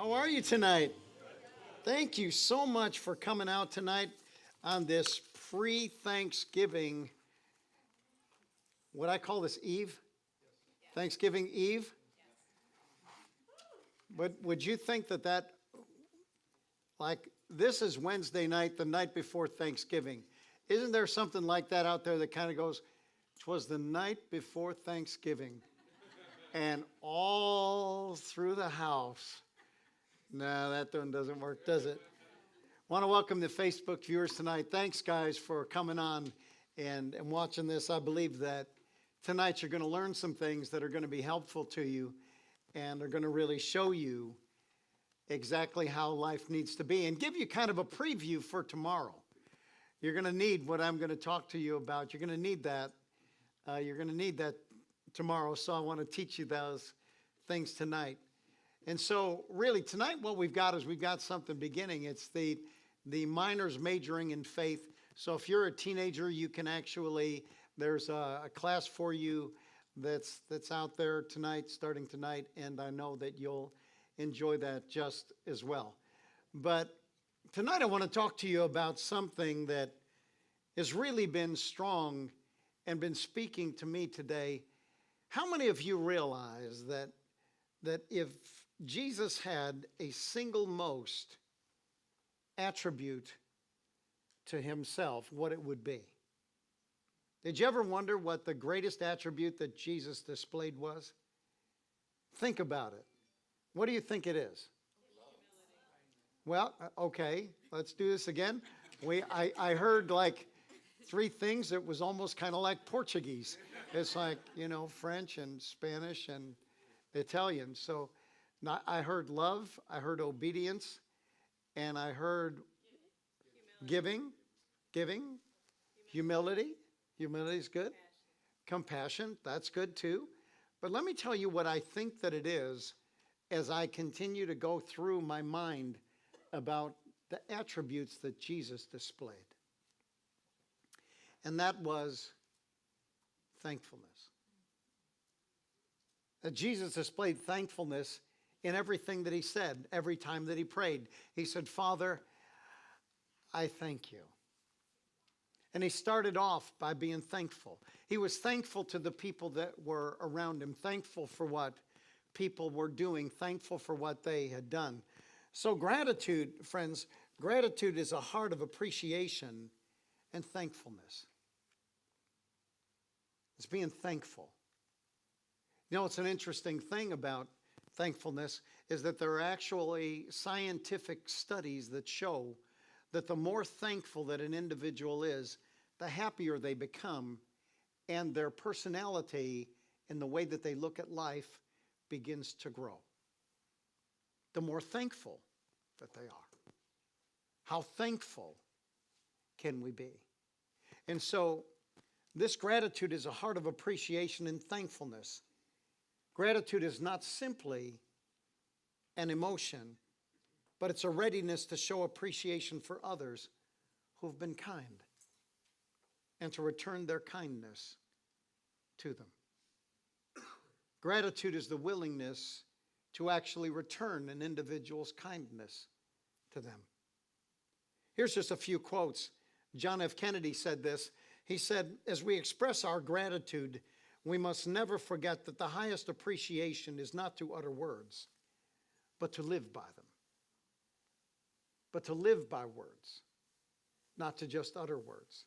How are you tonight? Thank you so much for coming out tonight on this pre-Thanksgiving, what I call this Eve, Thanksgiving Eve. But would you think that like this is Wednesday night, the night before Thanksgiving? Isn't there something like that out there that kind of goes, "'Twas the night before Thanksgiving," and all through the house? No, that one doesn't work, does it? Want to welcome the Facebook viewers tonight. Thanks, guys, for coming on and watching this. I believe that tonight you're going to learn some things that are going to be helpful to you and are going to really show you exactly how life needs to be and give you kind of a preview for tomorrow. You're going to need what I'm going to talk to you about. You're going to need that. You're going to need that tomorrow. So I want to teach you those things tonight. And so really tonight what we've got is we've got something beginning. It's the minors majoring in faith. So if you're a teenager, you can actually, there's a class for you that's out there tonight, starting tonight, and I know that you'll enjoy that just as well. But tonight I want to talk to you about something that has really been strong and been speaking to me today. How many of you realize that if Jesus had a single most attribute to himself, what it would be? Did you ever wonder what the greatest attribute that Jesus displayed was? Think about it. What do you think it is? Well, okay, let's do this again. I heard like three things that was almost kind of like Portuguese. It's like, French and Spanish and Italian. So I heard love, I heard obedience, and I heard giving, humility. Humility is good. Compassion, that's good too. But let me tell you what I think that it is as I continue to go through my mind about the attributes that Jesus displayed. And that was thankfulness. That Jesus displayed thankfulness in everything that he said, every time that he prayed. He said, "Father, I thank you." And he started off by being thankful. He was thankful to the people that were around him, thankful for what people were doing, thankful for what they had done. So gratitude, friends, gratitude is a heart of appreciation and thankfulness. It's being thankful. It's an interesting thing about thankfulness is that there are actually scientific studies that show that the more thankful that an individual is, the happier they become, and their personality and the way that they look at life begins to grow. The more thankful that they are. How thankful can we be? And so this gratitude is a heart of appreciation and thankfulness. Gratitude is not simply an emotion, but it's a readiness to show appreciation for others who've been kind and to return their kindness to them. Gratitude is the willingness to actually return an individual's kindness to them. Here's just a few quotes. John F. Kennedy said this. He said, "As we express our gratitude, we must never forget that the highest appreciation is not to utter words, but to live by them. But to live by words, not to just utter words."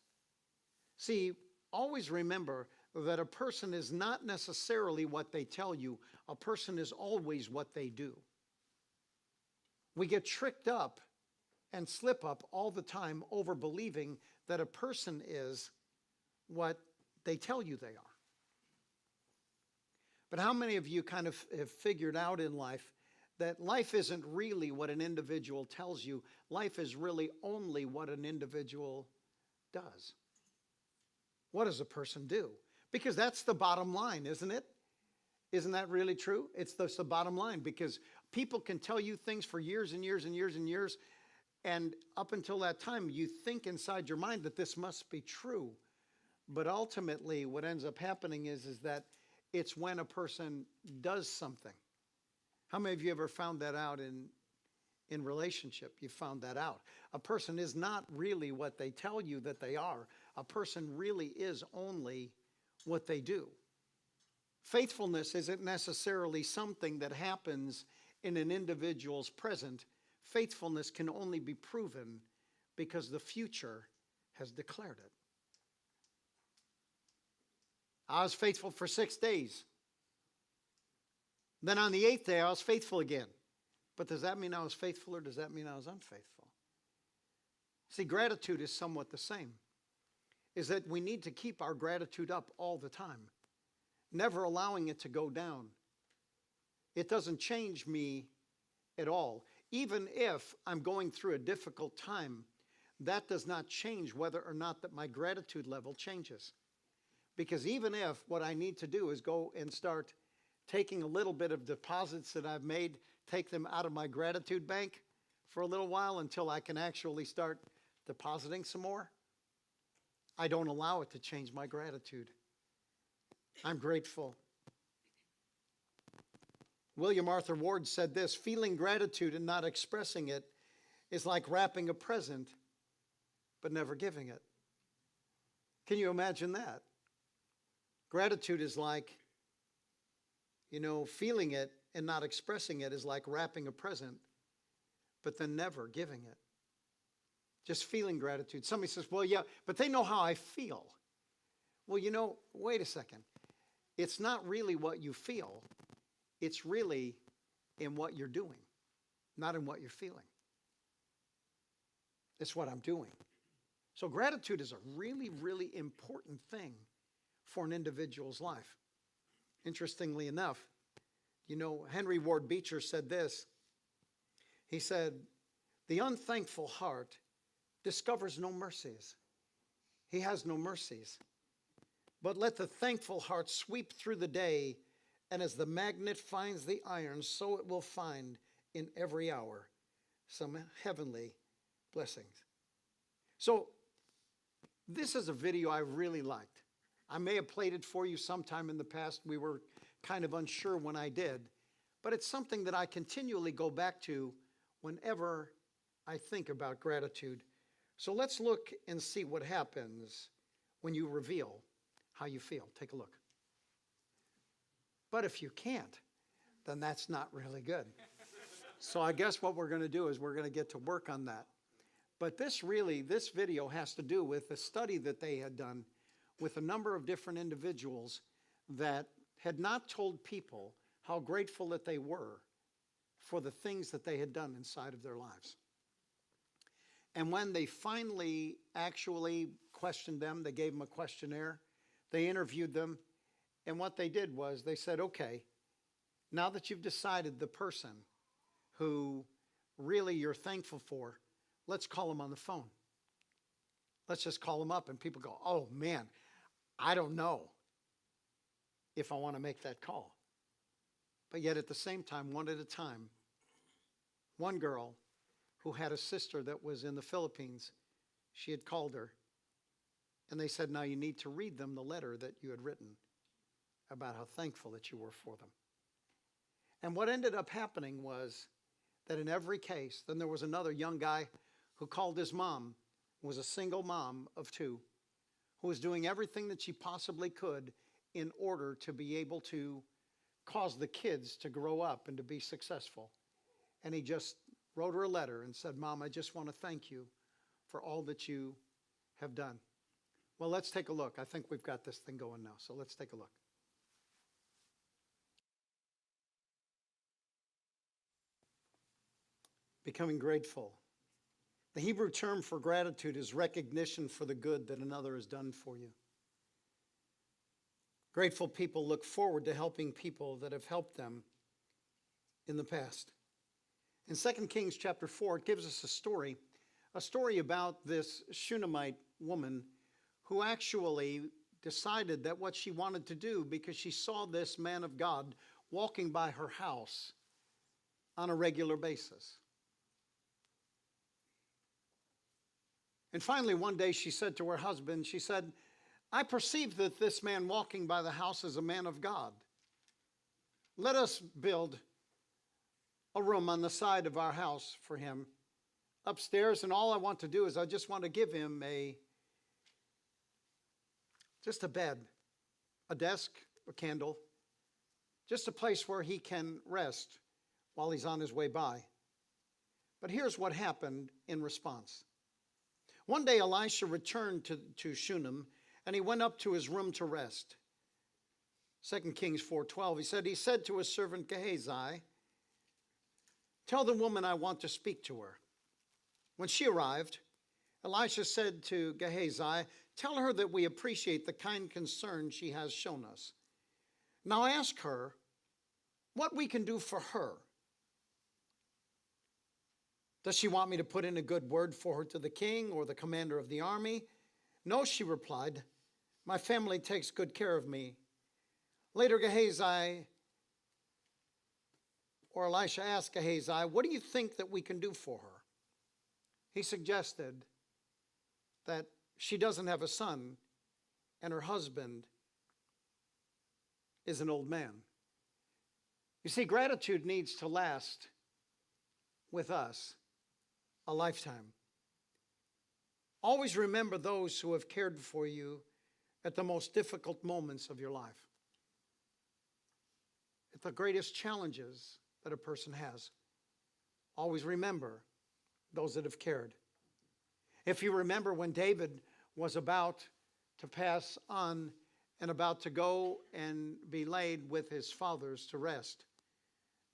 See, always remember that a person is not necessarily what they tell you. A person is always what they do. We get tricked up and slip up all the time over believing that a person is what they tell you they are. But how many of you kind of have figured out in life that life isn't really what an individual tells you? Life is really only what an individual does. What does a person do? Because that's the bottom line, isn't it? Isn't that really true? It's the bottom line, because people can tell you things for years and years and years and years, and up until that time, you think inside your mind that this must be true. But ultimately, what ends up happening is that it's when a person does something. How many of you ever found that out in in relationship. You found that out. A person is not really what they tell you that they are. A person really is only what they do. Faithfulness isn't necessarily something that happens in an individual's present. Faithfulness can only be proven because the future has declared it. I was faithful for 6 days. Then on the 8th day, I was faithful again. But does that mean I was faithful, or does that mean I was unfaithful? See, gratitude is somewhat the same. Is that we need to keep our gratitude up all the time, never allowing it to go down. It doesn't change me at all. Even if I'm going through a difficult time, that does not change whether or not that my gratitude level changes. Because even if what I need to do is go and start taking a little bit of deposits that I've made, take them out of my gratitude bank for a little while until I can actually start depositing some more, I don't allow it to change my gratitude. I'm grateful. William Arthur Ward said this: feeling gratitude and not expressing it is like wrapping a present but never giving it. Can you imagine that? Gratitude is like, feeling it and not expressing it is like wrapping a present but then never giving it. Just feeling gratitude. Somebody says, well, yeah, but they know how I feel. Well, wait a second. It's not really what you feel. It's really in what you're doing, not in what you're feeling. It's what I'm doing. So gratitude is a really, really important thing for an individual's life. Interestingly enough, Henry Ward Beecher said this. He said, the unthankful heart discovers no mercies. He has no mercies. But let the thankful heart sweep through the day, and as the magnet finds the iron, so it will find in every hour some heavenly blessings. So this is a video I really liked. I may have played it for you sometime in the past. We were kind of unsure when I did. But it's something that I continually go back to whenever I think about gratitude. So let's look and see what happens when you reveal how you feel. Take a look. But if you can't, then that's not really good. So I guess what we're going to do is we're going to get to work on that. But this video has to do with a study that they had done with a number of different individuals that had not told people how grateful that they were for the things that they had done inside of their lives. And when they finally actually questioned them, they gave them a questionnaire, they interviewed them, and what they did was they said, okay, now that you've decided the person who really you're thankful for, let's call them on the phone. Let's just call them up, and people go, oh man, I don't know if I want to make that call. But yet at the same time, one at a time, one girl who had a sister that was in the Philippines, she had called her, and they said, now you need to read them the letter that you had written about how thankful that you were for them. And what ended up happening was that in every case, then there was another young guy who called his mom, was a single mom of two, who was doing everything that she possibly could in order to be able to cause the kids to grow up and to be successful. And he just wrote her a letter and said, Mom, I just want to thank you for all that you have done. Well, let's take a look. I think we've got this thing going now, so let's take a look. Becoming grateful. The Hebrew term for gratitude is recognition for the good that another has done for you. Grateful people look forward to helping people that have helped them in the past. In 2 Kings chapter 4, it gives us a story about this Shunammite woman who actually decided that what she wanted to do, because she saw this man of God walking by her house on a regular basis. And finally, one day she said to her husband, she said, I perceive that this man walking by the house is a man of God. Let us build a room on the side of our house for him upstairs, and all I want to do is I just want to give him just a bed, a desk, a candle, just a place where he can rest while he's on his way by. But here's what happened in response. One day Elisha returned to Shunem, and he went up to his room to rest. 2 Kings 4:12, he said to his servant Gehazi, "Tell the woman I want to speak to her." When she arrived, Elisha said to Gehazi, "Tell her that we appreciate the kind concern she has shown us. Now ask her what we can do for her. Does she want me to put in a good word for her to the king or the commander of the army?" "No," she replied. "My family takes good care of me." Later, Elisha asked Gehazi, "What do you think that we can do for her?" He suggested that she doesn't have a son and her husband is an old man. You see, gratitude needs to last with us a lifetime. Always remember those who have cared for you at the most difficult moments of your life, at the greatest challenges that a person has. Always remember those that have cared. If you remember when David was about to pass on and about to go and be laid with his fathers to rest,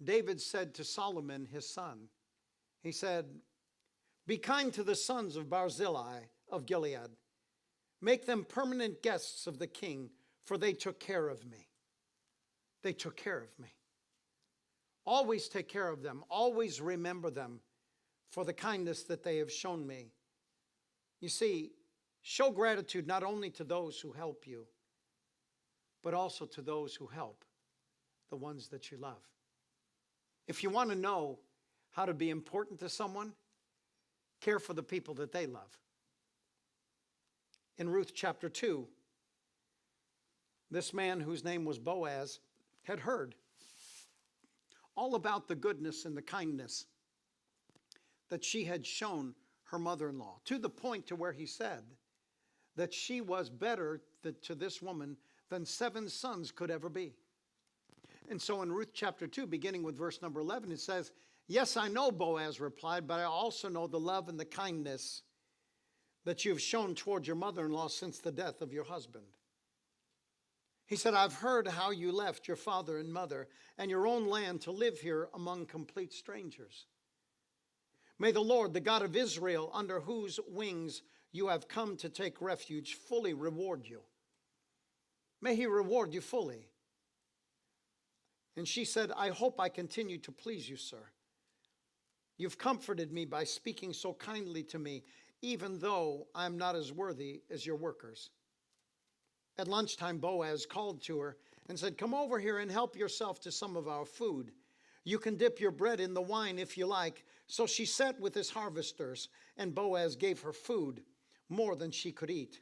David said to Solomon, his son, he said, "Be kind to the sons of Barzillai of Gilead. Make them permanent guests of the king, for they took care of me." They took care of me. Always take care of them. Always remember them for the kindness that they have shown me. You see, show gratitude not only to those who help you, but also to those who help the ones that you love. If you want to know how to be important to someone, care for the people that they love. In Ruth chapter 2, this man whose name was Boaz had heard all about the goodness and the kindness that she had shown her mother-in-law, to the point to where he said that she was better to this woman than 7 sons could ever be. And so in Ruth chapter 2, beginning with verse number 11, it says, "Yes, I know," Boaz replied, "but I also know the love and the kindness that you have shown toward your mother-in-law since the death of your husband." He said, "I've heard how you left your father and mother and your own land to live here among complete strangers. May the Lord, the God of Israel, under whose wings you have come to take refuge, fully reward you. May he reward you fully." And she said, "I hope I continue to please you, sir. You've comforted me by speaking so kindly to me, even though I'm not as worthy as your workers." At lunchtime, Boaz called to her and said, "Come over here and help yourself to some of our food. You can dip your bread in the wine if you like." So she sat with his harvesters, and Boaz gave her food, more than she could eat.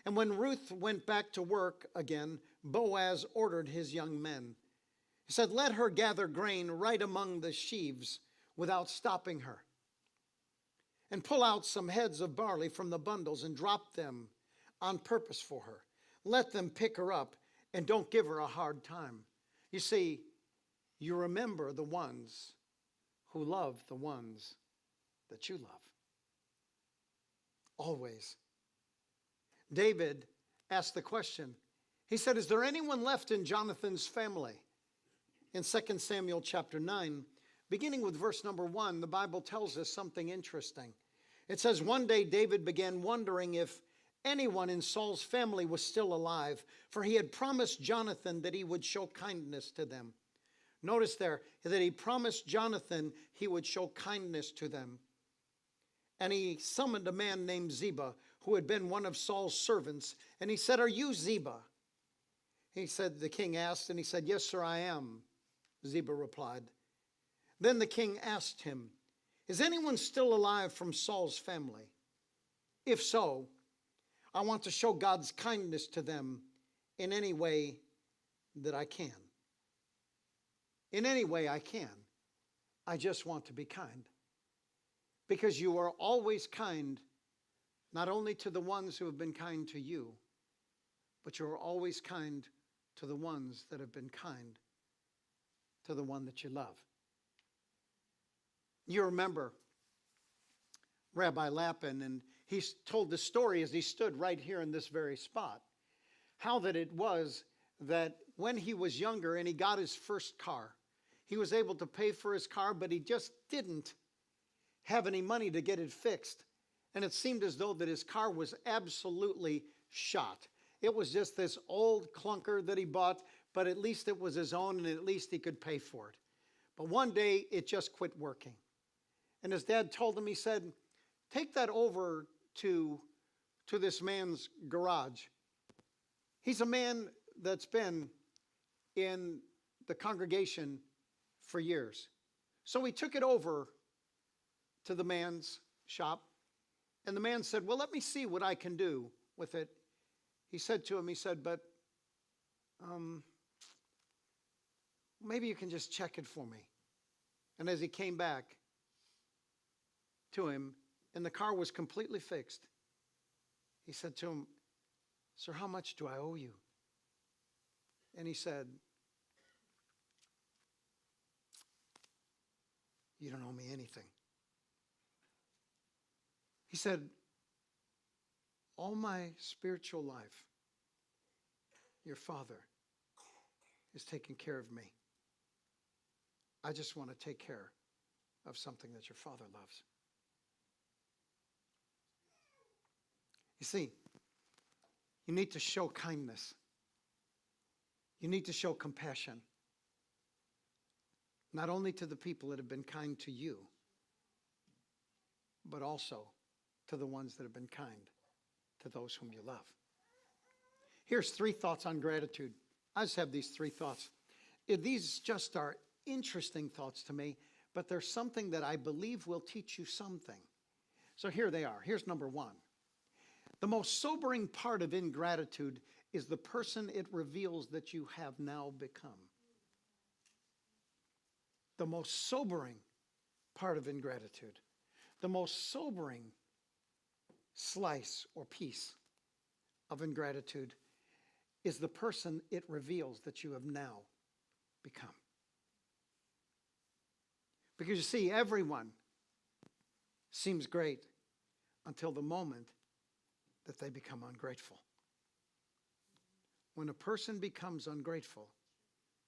And when Ruth went back to work again, Boaz ordered his young men. He said, "Let her gather grain right among the sheaves without stopping her. And pull out some heads of barley from the bundles and drop them on purpose for her. Let them pick her up and don't give her a hard time." You see, you remember the ones who love the ones that you love. Always. David asked the question. He said, "Is there anyone left in Jonathan's family?" In 2 Samuel chapter 9, beginning with verse number 1, the Bible tells us something interesting. It says, "One day David began wondering if anyone in Saul's family was still alive, for he had promised Jonathan that he would show kindness to them." Notice there that he promised Jonathan he would show kindness to them. And he summoned a man named Ziba, who had been one of Saul's servants, and he said, "Are you Ziba?" He said, the king asked, and he said, "Yes, sir, I am," Ziba replied. Then the king asked him, "Is anyone still alive from Saul's family? If so, I want to show God's kindness to them in any way that I can." In any way I can. I just want to be kind. Because you are always kind, not only to the ones who have been kind to you, but you are always kind to the ones that have been kind to the one that you love. You remember Rabbi Lapin, and he told the story as he stood right here in this very spot, how that it was that when he was younger and he got his first car, he was able to pay for his car, but he just didn't have any money to get it fixed. And it seemed as though that his car was absolutely shot. It was just this old clunker that he bought, but at least it was his own and at least he could pay for it. But one day it just quit working. And his dad told him, he said, take that over to this man's garage. He's a man that's been in the congregation for years. So he took it over to the man's shop, and the man said, well, let me see what I can do with it. He said to him, he said, but maybe you can just check it for me. And as he came back to him, and the car was completely fixed, he said to him, sir, how much do I owe you? And he said, you don't owe me anything. He said, all my spiritual life, your father is taking care of me. I just want to take care of something that your father loves. You see, you need to show kindness. You need to show compassion. Not only to the people that have been kind to you, but also to the ones that have been kind to those whom you love. Here's 3 thoughts on gratitude. I just have these 3 thoughts. These just are interesting thoughts to me, but there's something that I believe will teach you something. So here they are. Here's number 1. The most sobering part of ingratitude is the person it reveals that you have now become. The most sobering part of ingratitude, the most sobering slice or piece of ingratitude is the person it reveals that you have now become. Because you see, everyone seems great until the moment that they become ungrateful. When a person becomes ungrateful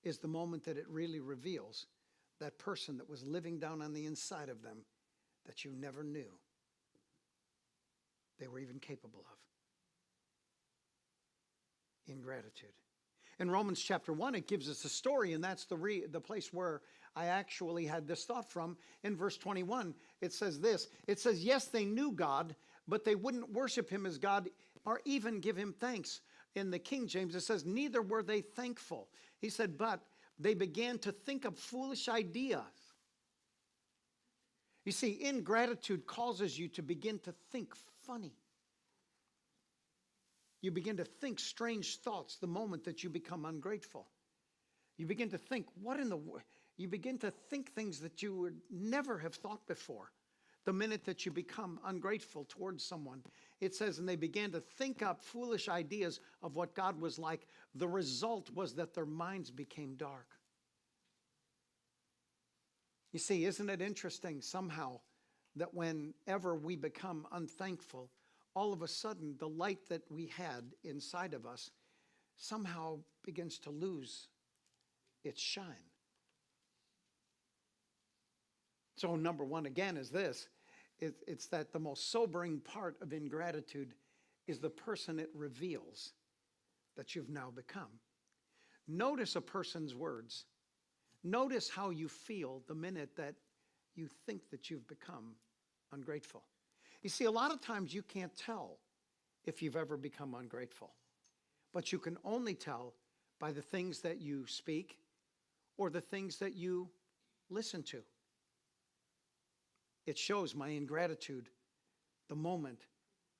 is the moment that it really reveals that person that was living down on the inside of them that you never knew they were even capable of. Ingratitude. In Romans chapter 1, it gives us a story, and that's the place where I actually had this thought from. In verse 21, it says this. It says, yes, they knew God, but they wouldn't worship him as God or even give him thanks. In the King James, it says, neither were they thankful. He said, but they began to think of foolish ideas. You see, ingratitude causes you to begin to think funny. You begin to think strange thoughts the moment that you become ungrateful. You begin to think, you begin to think things that you would never have thought before. The minute that you become ungrateful towards someone, it says, and they began to think up foolish ideas of what God was like. The result was that their minds became dark. You see, isn't it interesting somehow that whenever we become unthankful, all of a sudden the light that we had inside of us somehow begins to lose its shine. So number 1 again is this. It's that the most sobering part of ingratitude is the person it reveals that you've now become. Notice a person's words. Notice how you feel the minute that you think that you've become ungrateful. You see, a lot of times you can't tell if you've ever become ungrateful, but you can only tell by the things that you speak or the things that you listen to. It shows my ingratitude the moment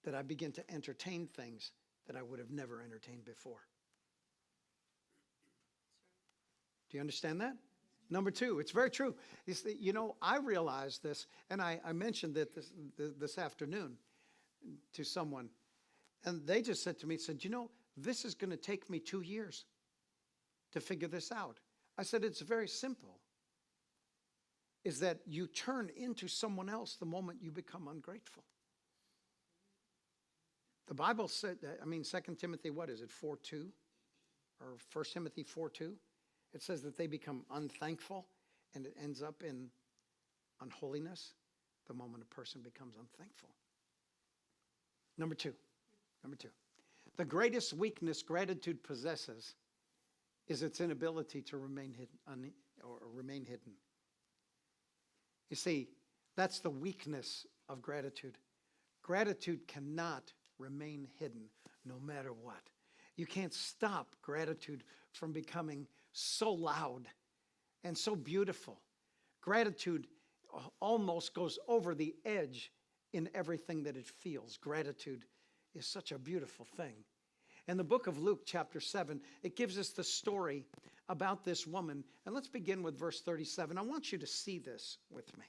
that I begin to entertain things that I would have never entertained before. Do you understand that? Number two, it's very true. I realized this, and I mentioned it this afternoon to someone, and they just said to me, this is going to take me 2 years to figure this out. I said, it's very simple, is that you turn into someone else the moment you become ungrateful. The Bible said, 2 Timothy, what is it, 4:2? Or 1 Timothy 4:2? It says that they become unthankful, and it ends up in unholiness the moment a person becomes unthankful. Number two. The greatest weakness gratitude possesses is its inability to remain hidden. You see, that's the weakness of gratitude. Gratitude cannot remain hidden no matter what. You can't stop gratitude from becoming so loud and so beautiful. Gratitude almost goes over the edge in everything that it feels. Gratitude is such a beautiful thing. In the book of Luke, chapter 7, it gives us the story about this woman. And let's begin with verse 37. I want you to see this with me.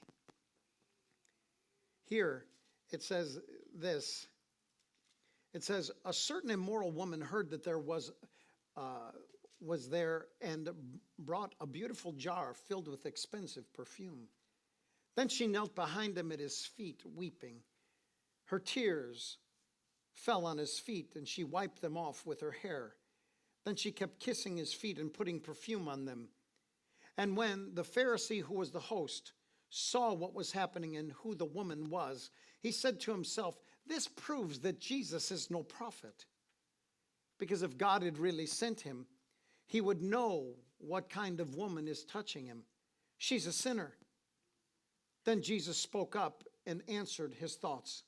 Here, it says this. It says, a certain immoral woman heard that there was there and brought a beautiful jar filled with expensive perfume. Then she knelt behind him at his feet, weeping. Her tears fell on his feet, and she wiped them off with her hair. Then she kept kissing his feet and putting perfume on them. And when the Pharisee who was the host saw what was happening and who the woman was, he said to himself, this proves that Jesus is no prophet. Because if God had really sent him, he would know what kind of woman is touching him. She's a sinner. Then Jesus spoke up and answered his thoughts.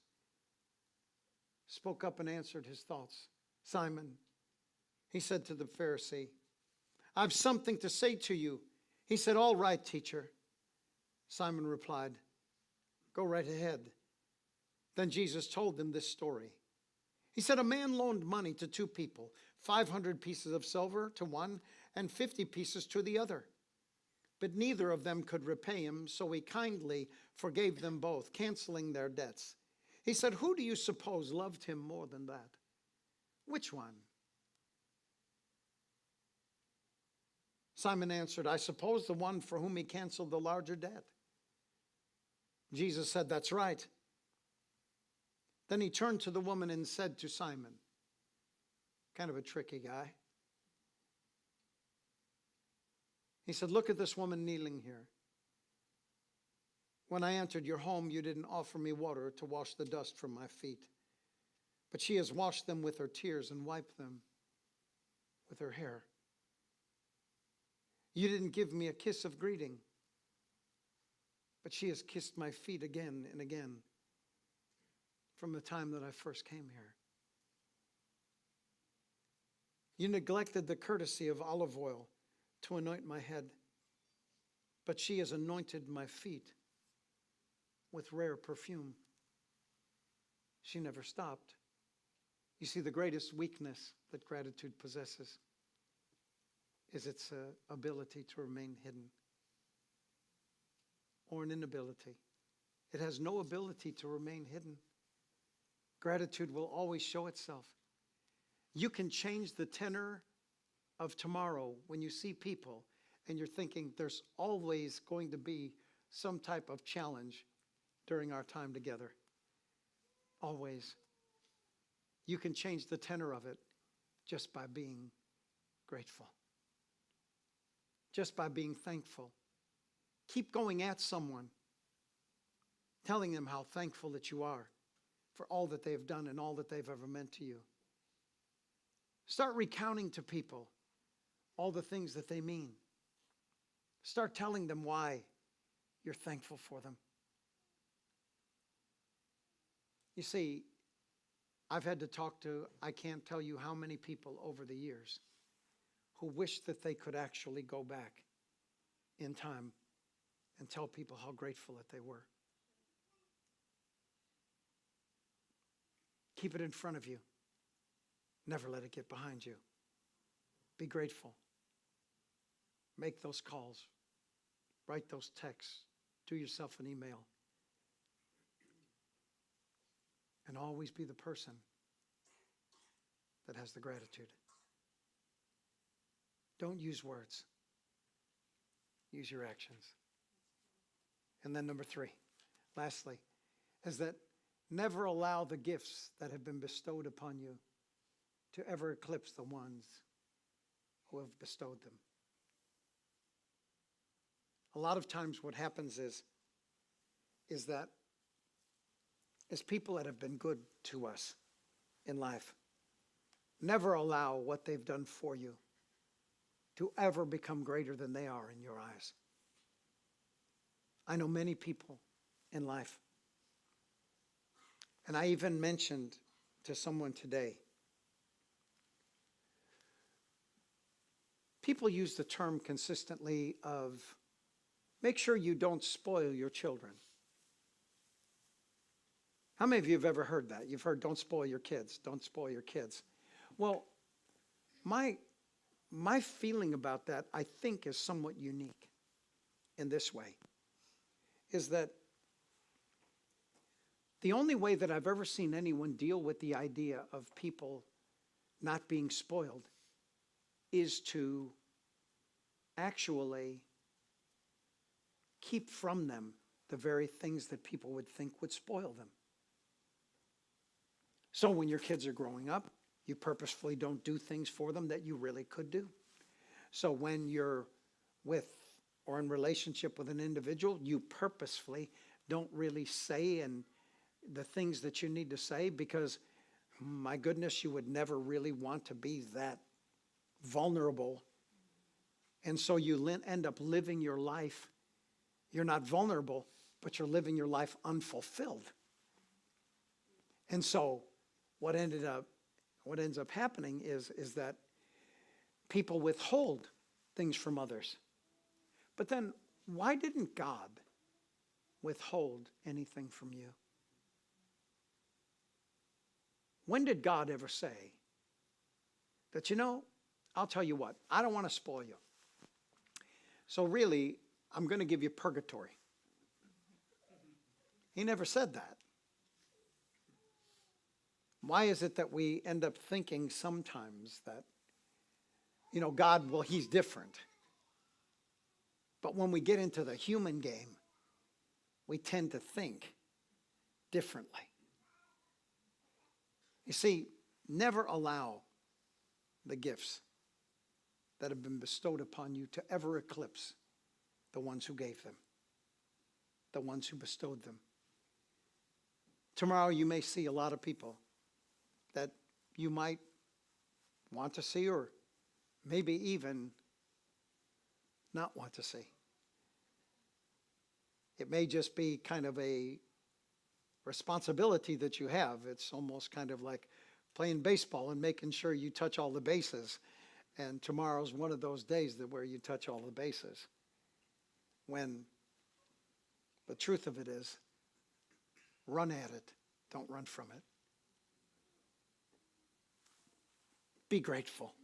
Simon, he said to the Pharisee, I've something to say to you. He said, all right, teacher. Simon replied, go right ahead. Then Jesus told them this story. He said, a man loaned money to two people, 500 pieces of silver to one and 50 pieces to the other. But neither of them could repay him, so he kindly forgave them both, canceling their debts. He said, who do you suppose loved him more than that? Which one? Simon answered, I suppose the one for whom he canceled the larger debt. Jesus said, that's right. Then he turned to the woman and said to Simon, kind of a tricky guy. He said, look at this woman kneeling here. When I entered your home, you didn't offer me water to wash the dust from my feet. But she has washed them with her tears and wiped them with her hair. You didn't give me a kiss of greeting, but she has kissed my feet again and again from the time that I first came here. You neglected the courtesy of olive oil to anoint my head, but she has anointed my feet with rare perfume. She never stopped. You see, the greatest weakness that gratitude possesses is its ability to remain hidden, or an inability. It has no ability to remain hidden. Gratitude will always show itself. You can change the tenor of tomorrow when you see people and you're thinking there's always going to be some type of challenge during our time together. Always. You can change the tenor of it just by being grateful. Just by being thankful. Keep going at someone, telling them how thankful that you are for all that they've done and all that they've ever meant to you. Start recounting to people all the things that they mean. Start telling them why you're thankful for them. You see, I've had to talk to, I can't tell you how many people over the years who wish that they could actually go back in time and tell people how grateful that they were. Keep it in front of you. Never let it get behind you. Be grateful. Make those calls. Write those texts. Do yourself an email. And always be the person that has the gratitude. Don't use words. Use your actions. And then number 3, lastly, is that never allow the gifts that have been bestowed upon you to ever eclipse the ones who have bestowed them. A lot of times what happens is that as people that have been good to us in life, never allow what they've done for you to ever become greater than they are in your eyes. I know many people in life, and I even mentioned to someone today, people use the term consistently of, make sure you don't spoil your children. How many of you have ever heard that? You've heard, don't spoil your kids, don't spoil your kids. Well, my feeling about that, I think, is somewhat unique in this way, is that the only way that I've ever seen anyone deal with the idea of people not being spoiled is to actually keep from them the very things that people would think would spoil them. So when your kids are growing up, you purposefully don't do things for them that you really could do. So when you're with or in relationship with an individual, you purposefully don't really say and the things that you need to say because, my goodness, you would never really want to be that vulnerable. And so you end up living your life. You're not vulnerable, but you're living your life unfulfilled. And so what ends up happening is that people withhold things from others. But then why didn't God withhold anything from you? When did God ever say that, I'll tell you what, I don't want to spoil you. So really, I'm going to give you purgatory. He never said that. Why is it that we end up thinking sometimes that, God, well, he's different. But when we get into the human game, we tend to think differently. You see, never allow the gifts that have been bestowed upon you to ever eclipse the ones who gave them, the ones who bestowed them. Tomorrow you may see a lot of people that you might want to see or maybe even not want to see. It may just be kind of a responsibility that you have. It's almost kind of like playing baseball and making sure you touch all the bases. And tomorrow's one of those days where you touch all the bases. When the truth of it is, run at it, don't run from it. Be grateful.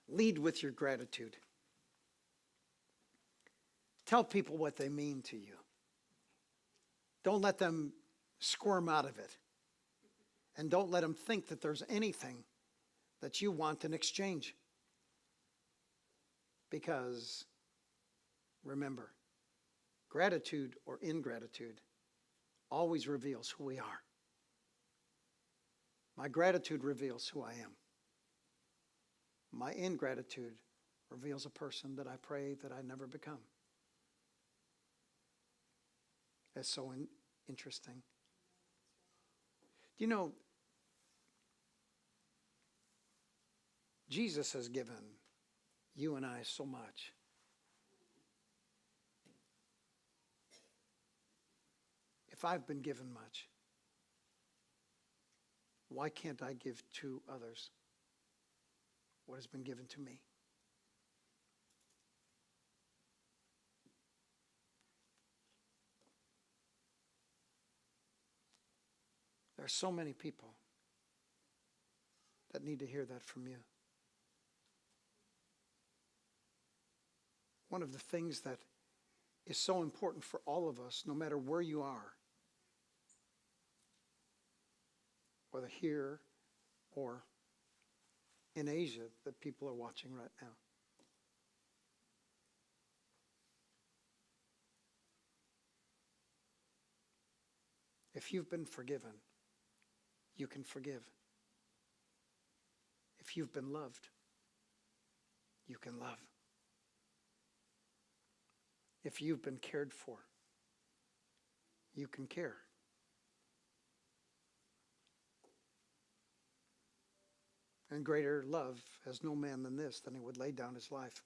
Lead with your gratitude. Tell people what they mean to you. Don't let them squirm out of it. And don't let them think that there's anything that you want in exchange. Because remember, gratitude or ingratitude always reveals who we are. My gratitude reveals who I am. My ingratitude reveals a person that I pray that I never become. That's so interesting. Do you know, Jesus has given you and I so much. If I've been given much, why can't I give to others what has been given to me? There are so many people that need to hear that from you. one of the things that is so important for all of us, no matter where you are, whether here or in Asia that people are watching right now. If you've been forgiven, you can forgive. If you've been loved, you can love. If you've been cared for, you can care. And greater love has no man than this, than he would lay down his life,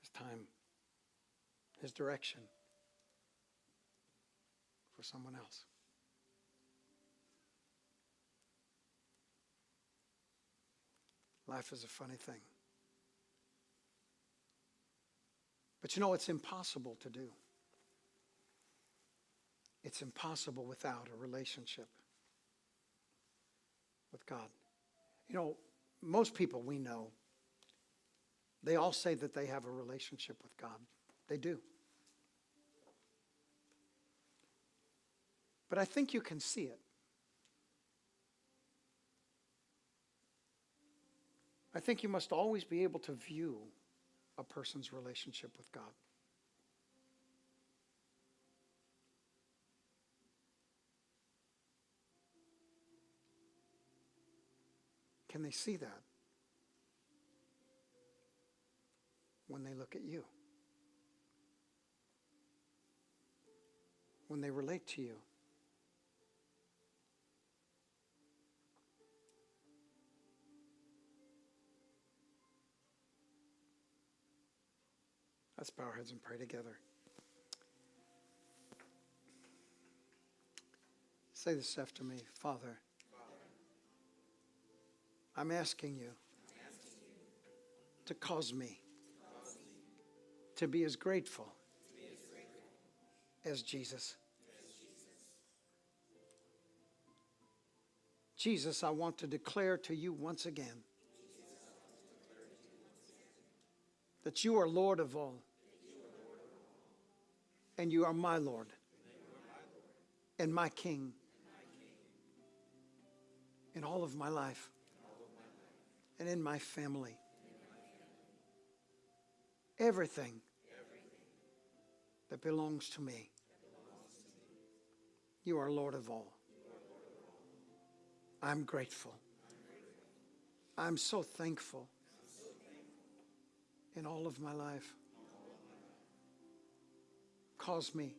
his time, his direction for someone else. Life is a funny thing. But you know, it's impossible to do. It's impossible without a relationship with God. You know, most people we know, they all say that they have a relationship with God. They do. But I think you can see it. I think you must always be able to view a person's relationship with God. Can they see that when they look at you? When they relate to you? Let's bow our heads and pray together. Say this after me. Father, I'm asking you to cause me to be as grateful as Jesus. Jesus, I want to declare to you once again that you are Lord of all, and you are my Lord and my King in all of my life and in my family. Everything that belongs to me, you are Lord of all. I'm grateful. I'm so thankful in all of my life. Cause me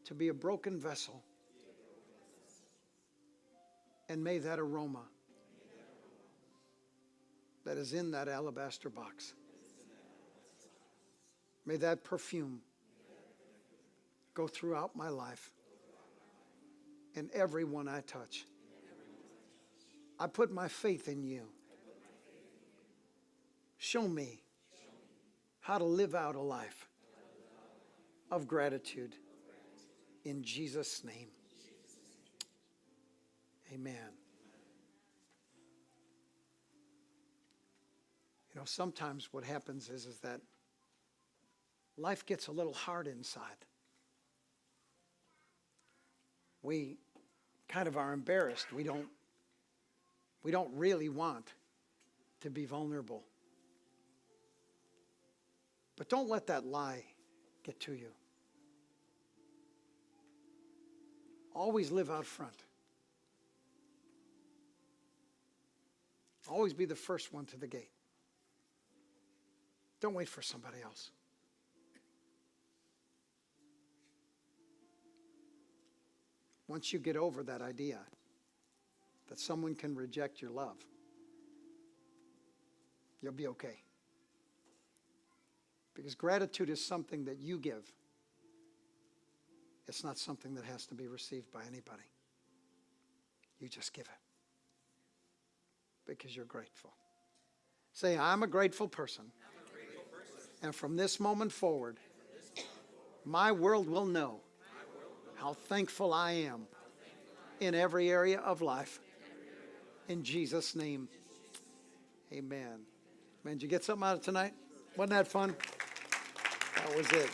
to be a broken vessel, and may that aroma that is in that alabaster box, may that perfume go throughout my life and everyone I touch. I put my faith in you. Show me how to live out a life of gratitude. In Jesus' name, amen. You know, sometimes what happens is that life gets a little hard inside. We kind of are embarrassed. We don't really want to be vulnerable. But don't let that lie get to you. Always live out front. Always be the first one to the gate. Don't wait for somebody else. Once you get over that idea that someone can reject your love, you'll be okay. Because gratitude is something that you give. It's not something that has to be received by anybody. You just give it because you're grateful. Say, I'm a grateful person. And from this moment forward, my world will know how thankful I am in every area of life. In Jesus' name, amen. Man, did you get something out of tonight? Wasn't that fun? That was it.